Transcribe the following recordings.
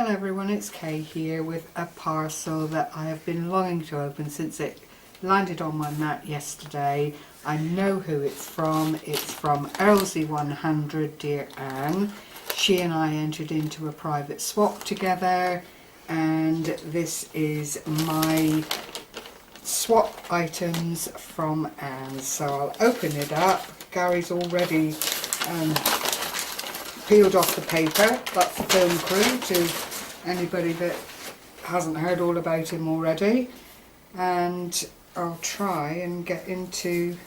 Hello everyone, it's Kay here with a parcel that I have been longing to open since it landed on my mat yesterday. I know who it's from. It's from earlzy100, dear Anne. She and I entered into a private swap together, and this is my swap items from Anne. So I'll open it up. Gary's already peeled off the paper. That's the film crew, to anybody that hasn't heard all about him already. And I'll try and get into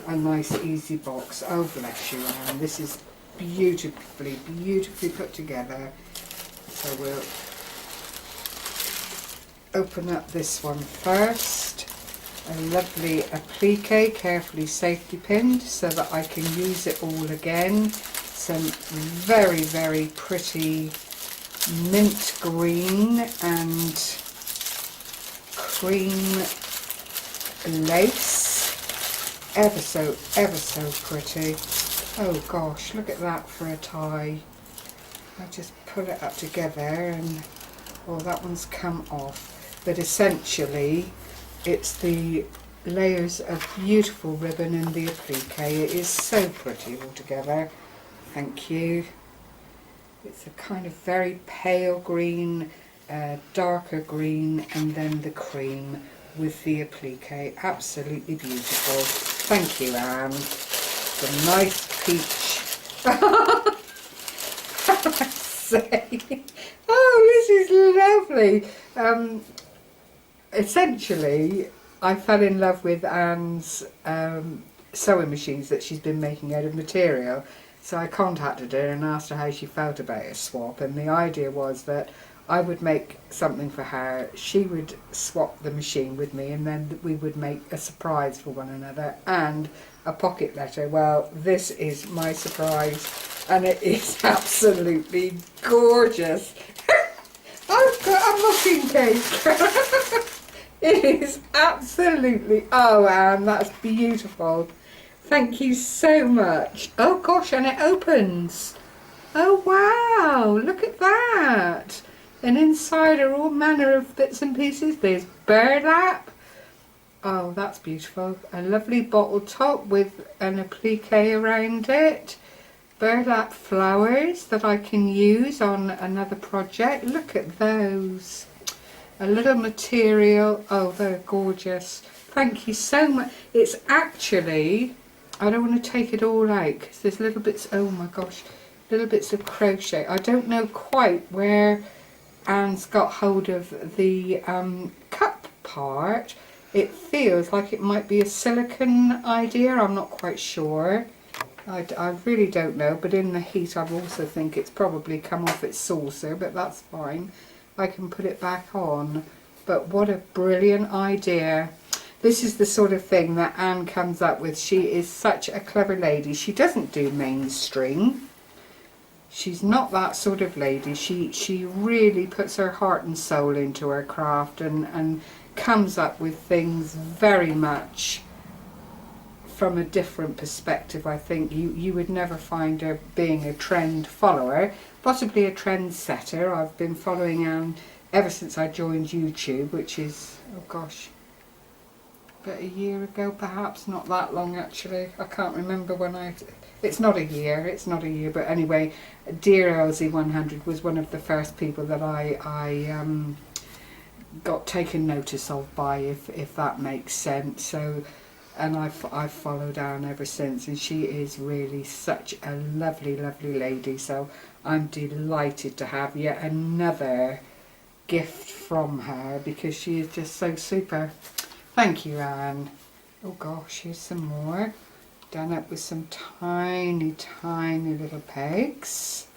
a nice easy box. Oh bless you, Anne. This is beautifully put together. So we'll open up this one first. A lovely applique, carefully safety pinned so that I can use it all again. Some very pretty mint green and cream lace. Ever so pretty. Oh gosh, look at that for a tie. I just pull it up together and that one's come off. But essentially it's the layers of beautiful ribbon in the applique. It is so pretty all together. Thank you. It's a kind of very pale green, darker green, and then the cream with the applique. Absolutely beautiful. Thank you, Anne. The nice peach. I say. Oh, this is lovely. Essentially, I fell in love with Anne's sewing machines that she's been making out of material. So I contacted her and asked her how she felt about a swap, and the idea was that I would make something for her, she would swap the machine with me, and then we would make a surprise for one another and a pocket letter. Well, this is my surprise, and it is absolutely gorgeous. I've got a muffin cake. It is absolutely, oh Anne, that's beautiful. Thank you so much. Oh gosh, and it opens. Oh wow, look at that. And inside are all manner of bits and pieces. There's burlap. Oh, that's beautiful. A lovely bottle top with an applique around it. Burlap flowers that I can use on another project. Look at those. A little material. Oh, they're gorgeous. Thank you so much. It's actually, I don't want to take it all out because there's little bits, oh my gosh, little bits of crochet. I don't know quite where Anne's got hold of the cup part. It feels like it might be a silicone idea. I'm not quite sure. I really don't know, but in the heat I also think it's probably come off its saucer, but that's fine. I can put it back on. But what a brilliant idea. This is the sort of thing that Anne comes up with. She is such a clever lady. She doesn't do mainstream. She's not that sort of lady. She really puts her heart and soul into her craft and comes up with things very much from a different perspective. I think you would never find her being a trend follower, possibly a trend setter. I've been following Anne ever since I joined YouTube, which is, oh gosh, about a year ago perhaps, not that long actually. I can't remember when it's not a year, but anyway, dear earlzy100 was one of the first people that I got taken notice of by, if that makes sense. So, and I've followed Anne ever since, and she is really such a lovely lady. So I'm delighted to have yet another gift from her because she is just so super. Thank you, Anne. Oh gosh, here's some more. Done up with some tiny little pegs.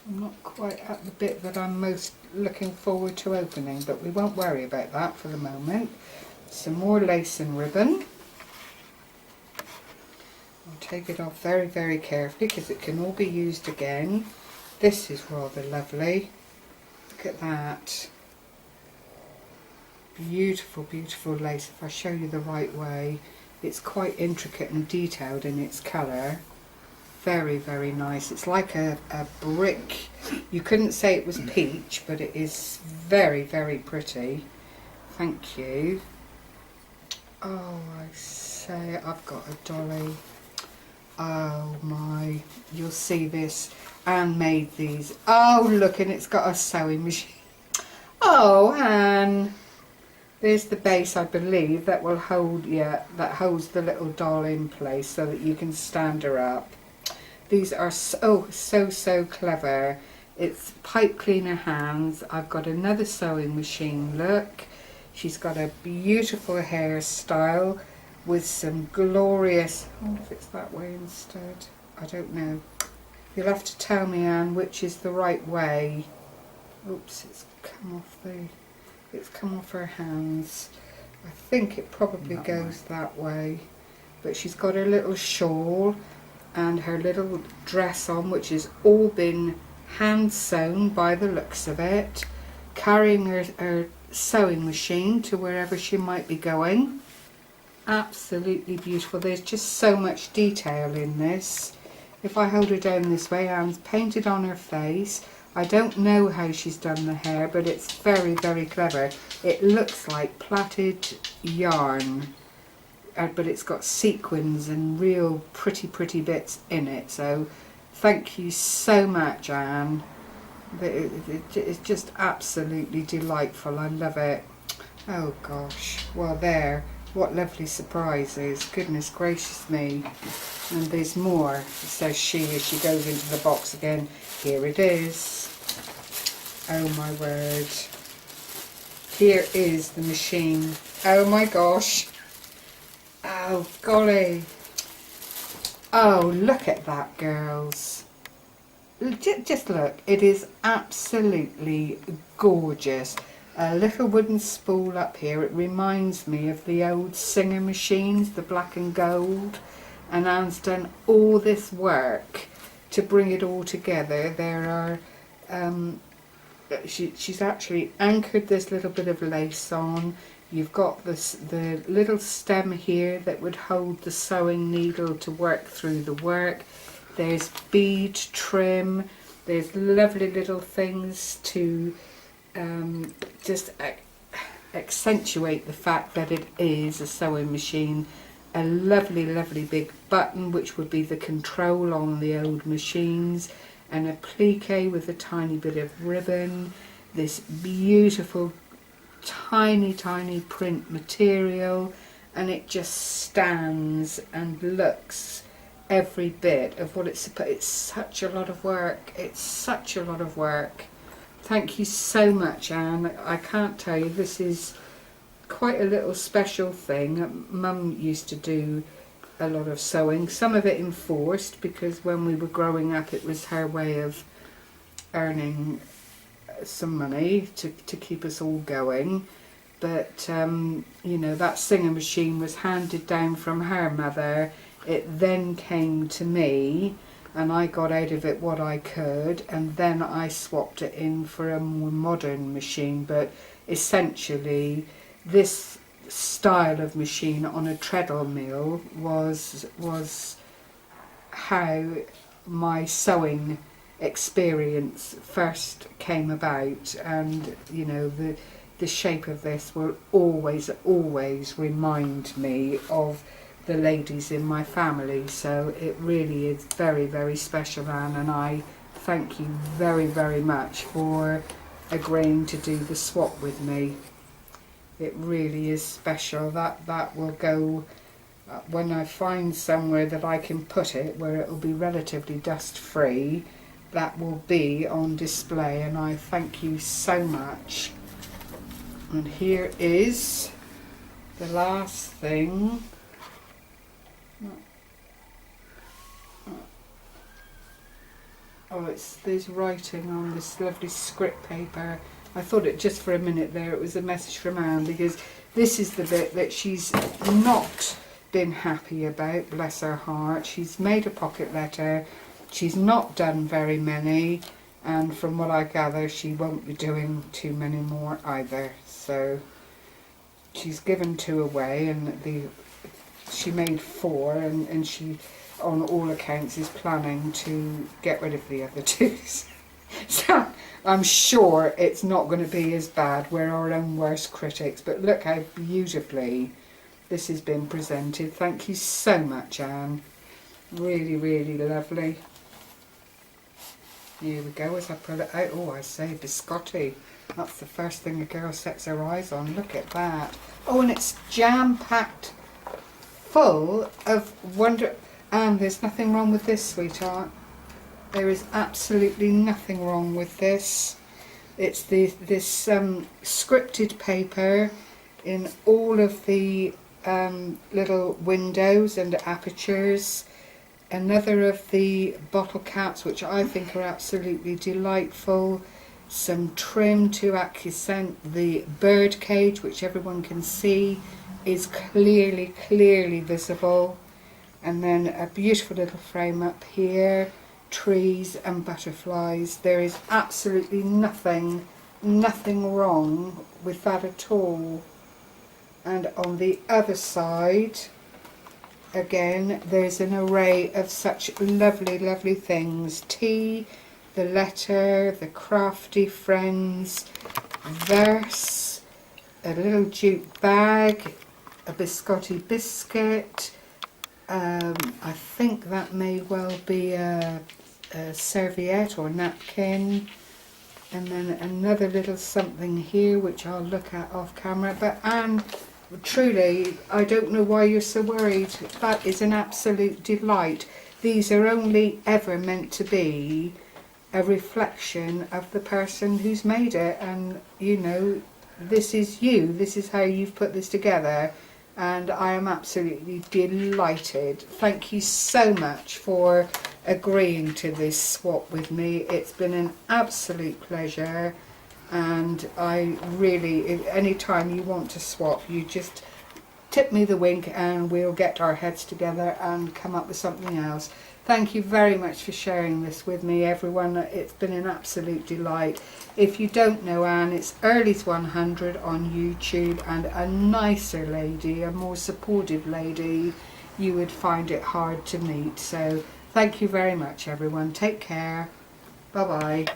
I'm not quite at the bit that I'm most looking forward to opening, but we won't worry about that for the moment. Some more lace and ribbon. I'll take it off very carefully because it can all be used again. This is rather lovely. Look at that. Beautiful lace. If I show you the right way, it's quite intricate and detailed in its colour. very, very nice. It's like a brick. You couldn't say it was peach, but it is very, very pretty. Thank you. Oh, I say, I've got a dolly. Oh my, you'll see this. Anne made these. Oh, look, and it's got a sewing machine. Oh, Anne. There's the base, I believe, that will hold, yeah, that holds the little doll in place so that you can stand her up. These are so clever. It's pipe cleaner hands. I've got another sewing machine, look. She's got a beautiful hairstyle with some glorious, I wonder if it's that way instead. I don't know. You'll have to tell me, Anne, which is the right way. Oops, it's come off her hands. I think it probably goes that way. But she's got her little shawl and her little dress on, which has all been hand sewn by the looks of it, carrying her sewing machine to wherever she might be going. Absolutely beautiful. There's just so much detail in this. If I hold her down this way, Anne's painted on her face. I don't know how she's done the hair, but it's very, very clever. It looks like plaited yarn, but it's got sequins and real pretty bits in it. So thank you so much, Anne. It's just absolutely delightful. I love it. Oh gosh, well there, what lovely surprises. Goodness gracious me. And there's more, says she as she goes into the box again. Here it is. Oh my word. Here is the machine. Oh my gosh. Oh golly. Oh, look at that, girls. Just look. It is absolutely gorgeous. A little wooden spool up here. It reminds me of the old Singer machines, the black and gold. And Anne's done all this work to bring it all together. There are, she's actually anchored this little bit of lace on. You've got the little stem here that would hold the sewing needle to work through the work. There's bead trim. There's lovely little things to just accentuate the fact that it is a sewing machine. A lovely big button, which would be the control on the old machines, and a plique with a tiny bit of ribbon. This beautiful tiny print material, and it just stands and looks every bit of what it's supposed. It's such a lot of work. It's such a lot of work. Thank you so much, Anne. I can't tell you, this is quite a little special thing. Mum used to do a lot of sewing, some of it enforced, because when we were growing up it was her way of earning some money to keep us all going. But you know, that Singer machine was handed down from her mother. It then came to me and I got out of it what I could, and then I swapped it in for a more modern machine. But essentially this style of machine on a treadle mill was how my sewing experience first came about. And you know, the shape of this will always remind me of the ladies in my family. So it really is very special, Anne, and I thank you very much for agreeing to do the swap with me. It really is special. That will go when I find somewhere that I can put it where it will be relatively dust free. That will be on display, and I thank you so much. And here is the last thing. Oh, there's writing on this lovely script paper. I thought it just for a minute there it was a message from Anne, because this is the bit that she's not been happy about, bless her heart. She's made a pocket letter. She's not done very many, and from what I gather she won't be doing too many more either. So she's given 2 away, and she made 4, and she on all accounts, is planning to get rid of the other two. So I'm sure it's not going to be as bad. We're our own worst critics. But look how beautifully this has been presented. Thank you so much, Anne. Really, really lovely. Here we go as I pull it out. Oh, I say biscotti. That's the first thing a girl sets her eyes on. Look at that. Oh, and it's jam-packed full of wonder. And there's nothing wrong with this, sweetheart. There is absolutely nothing wrong with this. It's this scripted paper in all of the little windows and apertures. Another of the bottle caps, which I think are absolutely delightful. Some trim to accent the bird cage, which everyone can see is clearly visible. And then a beautiful little frame up here, trees and butterflies. There is absolutely nothing wrong with that at all. And on the other side, again, there's an array of such lovely things. Tea, the letter, the crafty friends, verse, a little jute bag, a biscotti biscuit. I think that may well be a serviette or napkin. And then another little something here, which I'll look at off camera. But Anne, truly, I don't know why you're so worried. That is an absolute delight. These are only ever meant to be a reflection of the person who's made it. And, you know, this is you. This is how you've put this together. And I am absolutely delighted. Thank you so much for agreeing to this swap with me. It's been an absolute pleasure. And I really, if any time you want to swap, you just tip me the wink and we'll get our heads together and come up with something else. Thank you very much for sharing this with me, everyone. It's been an absolute delight. If you don't know Anne, it's earlzy100 on YouTube, and a nicer lady, a more supportive lady, you would find it hard to meet. So thank you very much, everyone. Take care. Bye-bye.